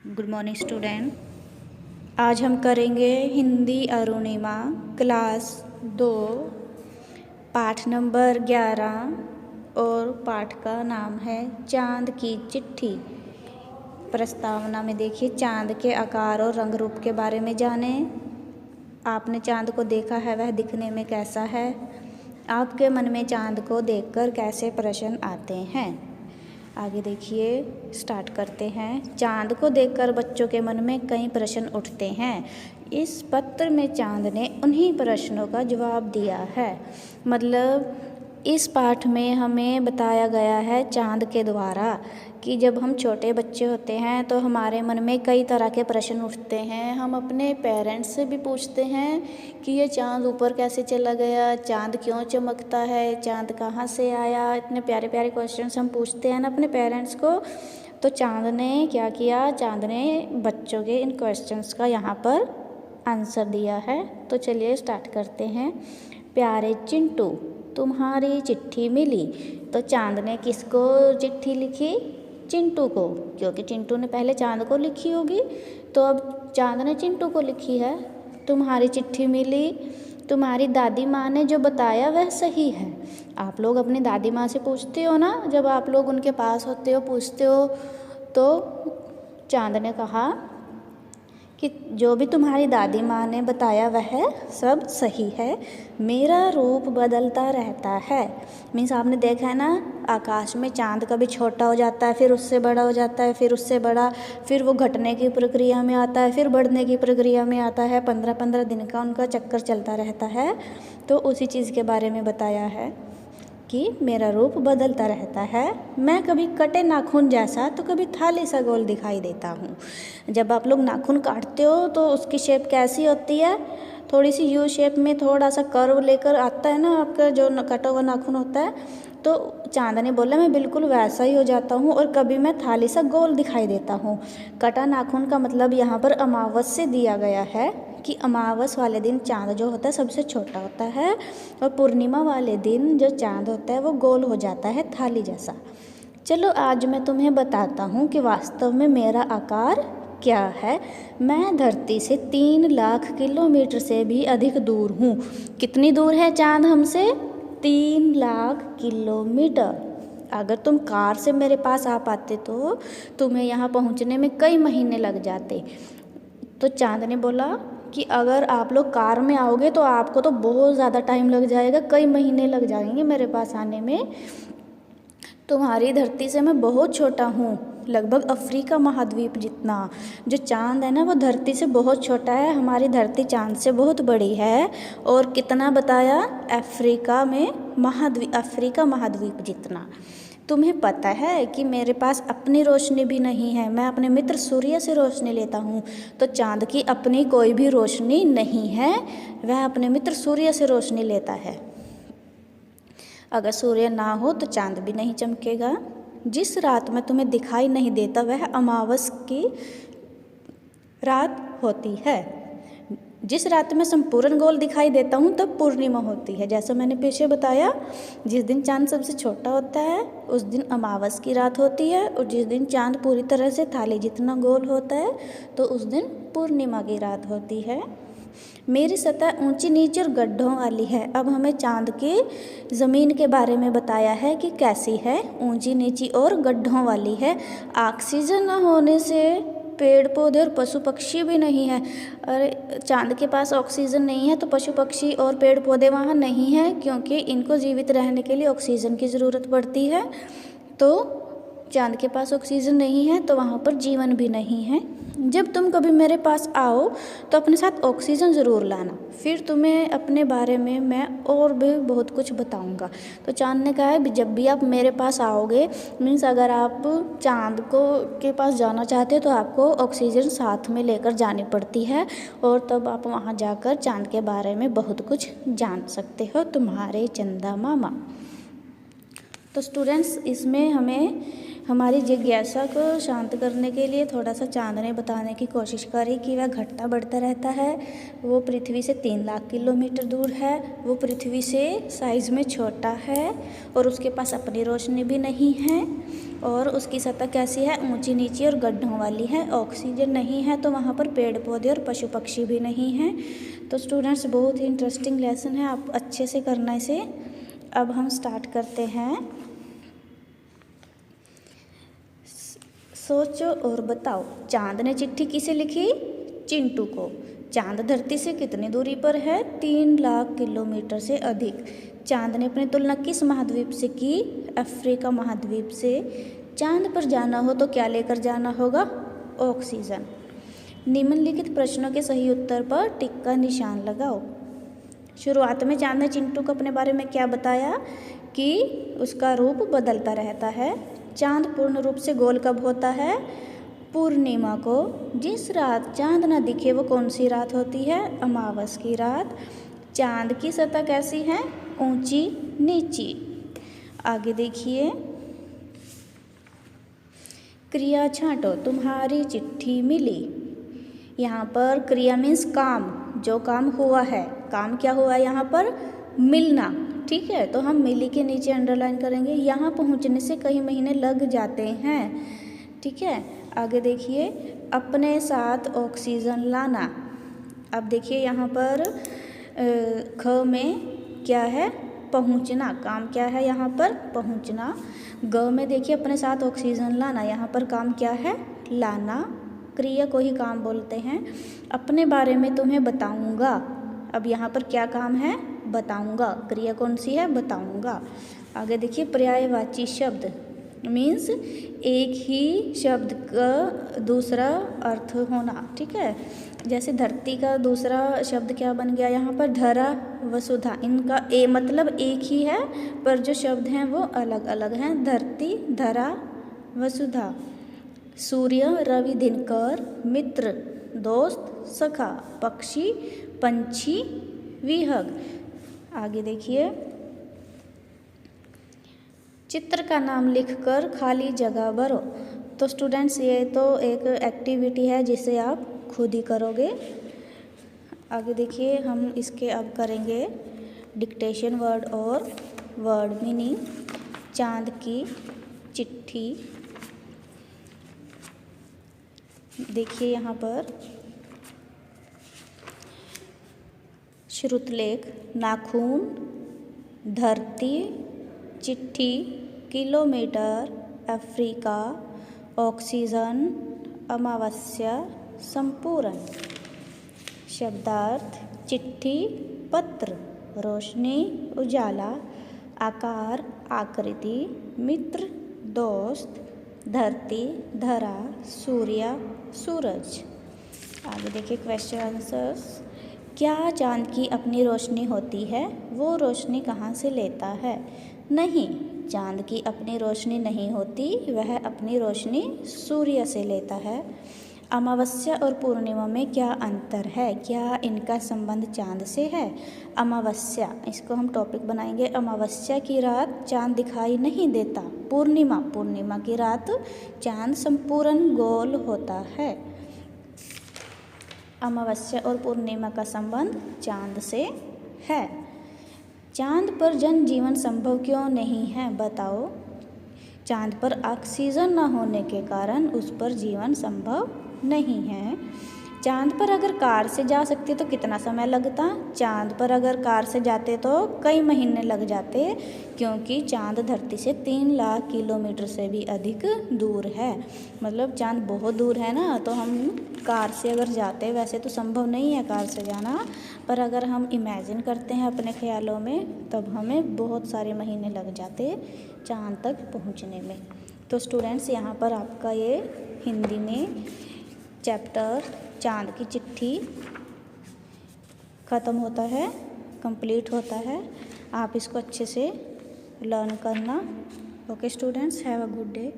Good morning student. आज हम करेंगे हिंदी अरुणिमा क्लास 2 पाठ नंबर 11 और पाठ का नाम है चांद की चिट्ठी। प्रस्तावना में देखिए, चांद के आकार और रंग रूप के बारे में जानें। आपने चांद को देखा है, वह दिखने में कैसा है? आपके मन में चांद को देखकर कैसे प्रश्न आते हैं? आगे देखिए, स्टार्ट करते हैं। चांद को देखकर बच्चों के मन में कई प्रश्न उठते हैं। इस पत्र में चांद ने उन्हीं प्रश्नों का जवाब दिया है। मतलब इस पाठ में हमें बताया गया है चांद के द्वारा कि जब हम छोटे बच्चे होते हैं तो हमारे मन में कई तरह के प्रश्न उठते हैं। हम अपने पेरेंट्स से भी पूछते हैं कि ये चांद ऊपर कैसे चला गया, चांद क्यों चमकता है, चांद कहाँ से आया। इतने प्यारे प्यारे क्वेश्चंस हम पूछते हैं ना अपने पेरेंट्स को। तो चांद ने क्या किया, चांद ने बच्चों के इन क्वेश्चंस का यहाँ पर आंसर दिया है। तो चलिए स्टार्ट करते हैं। प्यारे चिंटू, तुम्हारी चिट्ठी मिली। तो चांद ने किसको चिट्ठी लिखी? चिंटू को, क्योंकि चिंटू ने पहले चांद को लिखी होगी, तो अब चांद ने चिंटू को लिखी है। तुम्हारी चिट्ठी मिली, तुम्हारी दादी माँ ने जो बताया वह सही है। आप लोग अपनी दादी माँ से पूछते हो ना, जब आप लोग उनके पास होते हो, पूछते हो, तो चांद ने कहा कि जो भी तुम्हारी दादी माँ ने बताया वह सब सही है। मेरा रूप बदलता रहता है। मीन्स आपने देखा है ना, आकाश में चांद कभी छोटा हो जाता है, फिर उससे बड़ा हो जाता है, फिर उससे बड़ा, फिर वो घटने की प्रक्रिया में आता है, फिर बढ़ने की प्रक्रिया में आता है। 15-15 दिन का उनका चक्कर चलता रहता है। तो उसी चीज़ के बारे में बताया है कि मेरा रूप बदलता रहता है। मैं कभी कटे नाखून जैसा तो कभी थाली सा गोल दिखाई देता हूँ। जब आप लोग नाखून काटते हो तो उसकी शेप कैसी होती है? थोड़ी सी यू शेप में थोड़ा सा कर्व लेकर आता है ना आपका जो कटा हुआ नाखून होता है। तो चांद ने बोला मैं बिल्कुल वैसा ही हो जाता हूँ और कभी मैं थाली सा गोल दिखाई देता हूँ। कटा नाखून का मतलब यहाँ पर अमावस से दिया गया है कि अमावस वाले दिन चांद जो होता है सबसे छोटा होता है और पूर्णिमा वाले दिन जो चांद होता है वो गोल हो जाता है थाली जैसा। चलो आज मैं तुम्हें बताता हूँ कि वास्तव में मेरा आकार क्या है। मैं धरती से 3 लाख किलोमीटर से भी अधिक दूर हूँ। कितनी दूर है चांद हमसे? 3 लाख किलोमीटर। अगर तुम कार से मेरे पास आ पाते तो तुम्हें यहाँ पहुँचने में कई महीने लग जाते। तो चांद ने बोला कि अगर आप लोग कार में आओगे तो आपको तो बहुत ज़्यादा टाइम लग जाएगा, कई महीने लग जाएंगे मेरे पास आने में। तुम्हारी धरती से मैं बहुत छोटा हूँ, लगभग अफ्रीका महाद्वीप जितना। जो चांद है ना वो धरती से बहुत छोटा है, हमारी धरती चांद से बहुत बड़ी है। और कितना बताया? अफ्रीका महाद्वीप जितना। तुम्हें पता है कि मेरे पास अपनी रोशनी भी नहीं है, मैं अपने मित्र सूर्य से रोशनी लेता हूँ। तो चांद की अपनी कोई भी रोशनी नहीं है, वह अपने मित्र सूर्य से रोशनी लेता है। अगर सूर्य ना हो तो चांद भी नहीं चमकेगा। जिस रात में तुम्हें दिखाई नहीं देता वह अमावस की रात होती है। जिस रात में संपूर्ण गोल दिखाई देता हूँ तब पूर्णिमा होती है। जैसा मैंने पीछे बताया, जिस दिन चांद सबसे छोटा होता है उस दिन अमावस की रात होती है, और जिस दिन चांद पूरी तरह से थाली जितना गोल होता है तो उस दिन पूर्णिमा की रात होती है। मेरी सतह ऊंची नीची और गड्ढों वाली है। अब हमें चांद की ज़मीन के बारे में बताया है कि कैसी है, ऊंची नीची और गड्ढों वाली है। ऑक्सीजन न होने से पेड़ पौधे और पशु पक्षी भी नहीं है। अरे चांद के पास ऑक्सीजन नहीं है तो पशु पक्षी और पेड़ पौधे वहाँ नहीं है, क्योंकि इनको जीवित रहने के लिए ऑक्सीजन की ज़रूरत पड़ती है। तो चांद के पास ऑक्सीजन नहीं है तो वहाँ पर जीवन भी नहीं है। जब तुम कभी मेरे पास आओ तो अपने साथ ऑक्सीजन ज़रूर लाना, फिर तुम्हें अपने बारे में मैं और भी बहुत कुछ बताऊंगा। तो चांद ने कहा है जब भी आप मेरे पास आओगे, मीन्स अगर आप चांद के पास जाना चाहते हो तो आपको ऑक्सीजन साथ में लेकर जानी पड़ती है, और तब आप वहाँ जाकर चांद के बारे में बहुत कुछ जान सकते हो। तुम्हारे चंदा मामा। तो स्टूडेंट्स, इसमें हमें हमारी जिज्ञासा को शांत करने के लिए थोड़ा सा चांद ने बताने की कोशिश करी कि वह घटता बढ़ता रहता है, वो पृथ्वी से 3 लाख किलोमीटर दूर है, वो पृथ्वी से साइज़ में छोटा है और उसके पास अपनी रोशनी भी नहीं है और उसकी सतह कैसी है, ऊंची नीची और गड्ढों वाली है, ऑक्सीजन नहीं है तो वहाँ पर पेड़ पौधे और पशु पक्षी भी नहीं हैं। तो स्टूडेंट्स बहुत ही इंटरेस्टिंग लेसन है, आप अच्छे से करना इसे। अब हम स्टार्ट करते हैं। सोचो और बताओ, चांद ने चिट्ठी किसे लिखी? चिंटू को। चांद धरती से कितनी दूरी पर है? 3 लाख किलोमीटर से अधिक। चांद ने अपनी तुलना किस महाद्वीप से की? अफ्रीका महाद्वीप से। चांद पर जाना हो तो क्या लेकर जाना होगा? ऑक्सीजन। निम्नलिखित प्रश्नों के सही उत्तर पर टिक का निशान लगाओ। शुरुआत में चांद ने चिंटू को अपने बारे में क्या बताया कि उसका रूप बदलता रहता है। चांद पूर्ण रूप से गोल कब होता है? पूर्णिमा को। जिस रात चांद न दिखे वो कौन सी रात होती है? अमावस की रात। चांद की सतह कैसी है? ऊंची नीची। आगे देखिए, क्रिया छांटो। तुम्हारी चिट्ठी मिली। यहाँ पर क्रिया मीन्स काम, जो काम हुआ है। काम क्या हुआ है यहाँ पर? मिलना। ठीक है, तो हम मिली के नीचे अंडरलाइन करेंगे। यहाँ पहुँचने से कई महीने लग जाते हैं। ठीक है, आगे देखिए, अपने साथ ऑक्सीजन लाना। अब देखिए यहाँ पर ख में क्या है? पहुँचना। काम क्या है यहाँ पर? पहुँचना। ग में देखिए अपने साथ ऑक्सीजन लाना, यहाँ पर काम क्या है? लाना। क्रिया को ही काम बोलते हैं। अपने बारे में तुम्हें बताऊंगा। अब यहाँ पर क्या काम है? बताऊंगा। क्रिया कौन सी है? बताऊंगा। आगे देखिए, पर्यायवाची शब्द मीन्स एक ही शब्द का दूसरा अर्थ होना। ठीक है, जैसे धरती का दूसरा शब्द क्या बन गया यहाँ पर? धरा, वसुधा। इनका मतलब एक ही है पर जो शब्द हैं वो अलग अलग हैं। धरती, धरा, वसुधा। सूर्य, रवि, दिनकर। मित्र, दोस्त, सखा। पक्षी, पंछी, विहग। आगे देखिए, चित्र का नाम लिखकर खाली जगह भरो। तो स्टूडेंट्स ये तो एक एक्टिविटी है जिसे आप खुद ही करोगे। आगे देखिए, हम इसके अब करेंगे डिक्टेशन वर्ड और वर्ड मीनिंग। चांद की चिट्ठी। देखिए यहाँ पर श्रुतलेख, नाखून, धरती, चिट्ठी, किलोमीटर, अफ्रीका, ऑक्सीजन, अमावस्या, संपूर्ण। शब्दार्थ, चिट्ठी, पत्र, रोशनी, उजाला, आकार, आकृति, मित्र, दोस्त, धरती, धरा, सूर्य, सूरज। आगे देखिए क्वेश्चन आंसर्स। क्या चांद की अपनी रोशनी होती है? वो रोशनी कहाँ से लेता है? नहीं, चांद की अपनी रोशनी नहीं होती, वह अपनी रोशनी सूर्य से लेता है। अमावस्या और पूर्णिमा में क्या अंतर है? क्या इनका संबंध चांद से है? अमावस्या, इसको हम टॉपिक बनाएंगे। अमावस्या की रात चांद दिखाई नहीं देता। पूर्णिमा की रात चांद संपूर्ण गोल होता है। अमावस्या और पूर्णिमा का संबंध चांद से है। चांद पर जनजीवन संभव क्यों नहीं है? बताओ। चांद पर ऑक्सीजन न होने के कारण उस पर जीवन संभव नहीं है। चांद पर अगर कार से जा सकते तो कितना समय लगता? चांद पर अगर कार से जाते तो कई महीने लग जाते, क्योंकि चांद धरती से 3 लाख किलोमीटर से भी अधिक दूर है। मतलब चांद बहुत दूर है ना, तो हम कार से अगर जाते, वैसे तो संभव नहीं है कार से जाना, पर अगर हम इमेजिन करते हैं अपने ख्यालों में, तब हमें बहुत सारे महीने लग जाते चांद तक पहुंचने में। तो स्टूडेंट्स, यहाँ पर आपका ये हिंदी में चैप्टर चांद की चिट्ठी ख़त्म होता है, कंप्लीट होता है। आप इसको अच्छे से लर्न करना। Okay students, have a good day.